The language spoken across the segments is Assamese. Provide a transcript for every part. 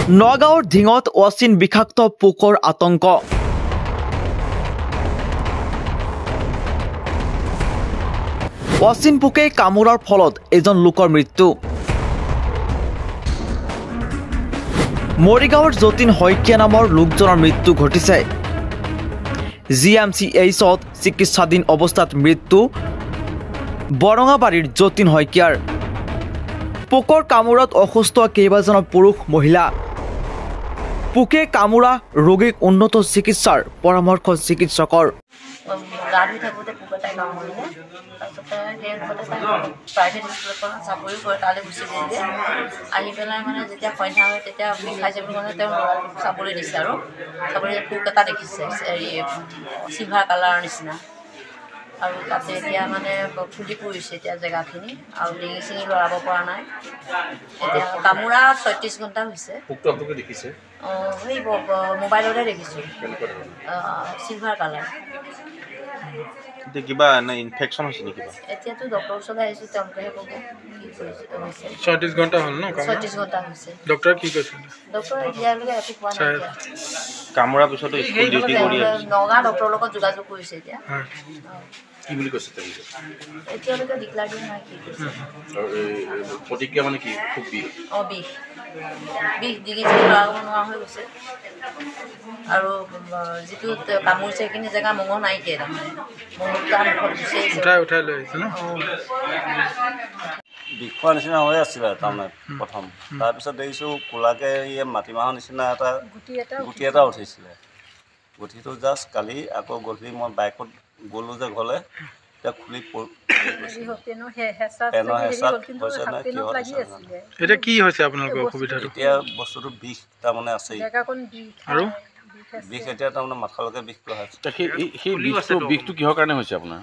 নগাঁৱৰ ঢিঙত অচিন বিষাক্ত পোকৰ আতংক। অচিন পোকে কামোৰাৰ ফলত এজন লোকৰ মৃত্যু। মৰিগাঁৱৰ যতীন শইকীয়া নামৰ লোকজনৰ মৃত্যু ঘটিছে। GMCHত চিকিৎসাধীন অৱস্থাত মৃত্যু বৰঙাবাৰীৰ যতীন শইকীয়াৰ। পোকৰ কামোৰত অসুস্থ কেইবাজনৰ পুৰুষ মহিলা। পোকে কামোৰা ৰোগীক উন্নত চিকিৎসাৰ পৰামৰ্শ চিকিৎসকৰ। গা ধুই থাকোঁতে পোক এটাই কামুৰিলে। তাৰপিছতে সেই প্ৰাইভেট স্কুলৰ পৰা চাকৰি কৰে, তালৈ গুচি গ'লগৈ। আহি পেলাই মানে যেতিয়া সন্ধ্যা হয় তেতিয়া বিষাইছে বুলি মানে তেওঁ ল'ৰাটোক চাবলৈ দিছে আৰু চাবলৈ পোক এটা দেখিছে হেৰি চিলভাৰ কালাৰৰ নিচিনা। আৰু তাতে এতিয়া মানে ফুলি পৰিছে এতিয়া জেগাখিনি আৰু ডিঙি চিঙি লৰাব পৰা নাই। এতিয়া কামোৰা 36 ঘণ্টা হৈছে। সেই মোবাইলতে দেখিছোঁ চিলভাৰ কালাৰ। কিবা ইনফেকশ্যন হৈছে নেকি? এতিয়াতো ডক্টৰৰ ওচৰলৈ আহিছোঁ, তেওঁলোকেহে ক'ব কি হৈছে। 36 ঘণ্টা হ'ল ন? 36 ঘণ্টা হৈছে। ডক্টৰে কি কৈছে? ডক্টৰে এতিয়ালৈকে একো কোৱা নাই। কামোৰাৰ পিছতো স্কুল ডিউটি কৰি আছে। নগাঁও ডক্টৰৰ লগত যোগাযোগ কৰিছে এতিয়া। কি বুলি কৈছে তেওঁলোকে? এতিয়ালৈকে ডিক্লাৰ দিয়া নাই কি কৈছে। প্ৰতিক্ৰিয়া মানে কি? খুব বিষ? বিষ ডিঙি চিঙি লৰাব নোৱাৰা হৈ গৈছে। আৰু যিটো কামুৰিছে সেইখিনি জেগা মঙহ নাইকিয়া, তাৰমানে উঠাই লৈ আহিছে ন? বিষ খোৱাৰ নিচিনা হৈ আছিলে তাৰমানে প্ৰথম। তাৰপিছত দেখিছোঁ ক'লাকৈ মাটিমাহৰ নিচিনা এটা গুটি এটা উঠিছিলে। গুটিটো জাষ্ট কালি আকৌ গধূলি মই বাইকত গ'লোঁ যে ঘৰলৈ, এতিয়া খুলি এতিয়া কি হৈছে আপোনালোকৰ অসুবিধাটো? এতিয়া বস্তুটো বিষ তাৰমানে আছেই আৰু বিষ এতিয়া তাৰমানে মাথালৈকে বিষ কৰা হৈছে। সেই বিষটো কিহৰ কাৰণে হৈছে আপোনাৰ?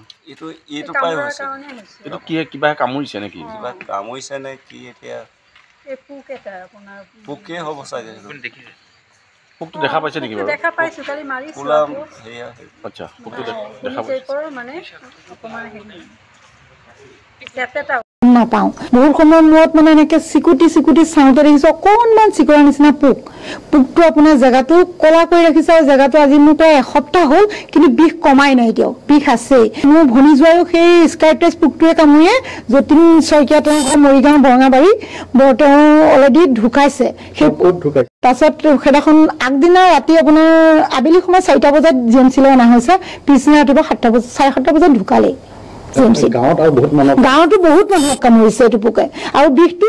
এইটো পাই হৈছে। এইটো কি কিবা কামুৰিছে নেকি? কিবা কামুৰিছে নে কি? এতিয়া পোকে হ'ব চাগে। পোকটো দেখা পাইছে নেকি বাৰু? দেখা পাইছোঁ, কালি মাৰিছোঁ। আচ্ছা, পোকটো দেখা পাইছে। নাপাওঁ। বহুত সময়ৰ মূৰত মানে এনেকৈ চিকুটি চাওঁতে দেখিছোঁ অকণমান চিকুৰা নিচিনা পোকটো আপোনাৰ জেগাটো ক'লা কৰি ৰাখিছে। আৰু জেগাটো আজি মোৰ প্ৰায় এসপ্তাহ হ'ল, কিন্তু বিষ কমাই নাই, এতিয়াও বিষ আছেই। মোৰ ভনী যোৱায়ো সেই স্কাইটেছ পোকটোৱে কামুৰিয়ে যতীন শইকীয়া, তেওঁ মৰিগাঁও বৰঙাবাৰী, তেওঁ অলৰেডি ঢুকাইছে। সেই তাৰপিছত সেইদিনাখন আগদিনা ৰাতি আপোনাৰ আবেলি সময়ত 4টা বজাত GMCলৈ অনা হৈছে, পিছদিনা ৰাতিপুৱা 7টা বজাত ঢুকালেই। গাঁৱতো বহুত মানুহক কামুৰিছে এইটো পোকে। আৰু বিষটো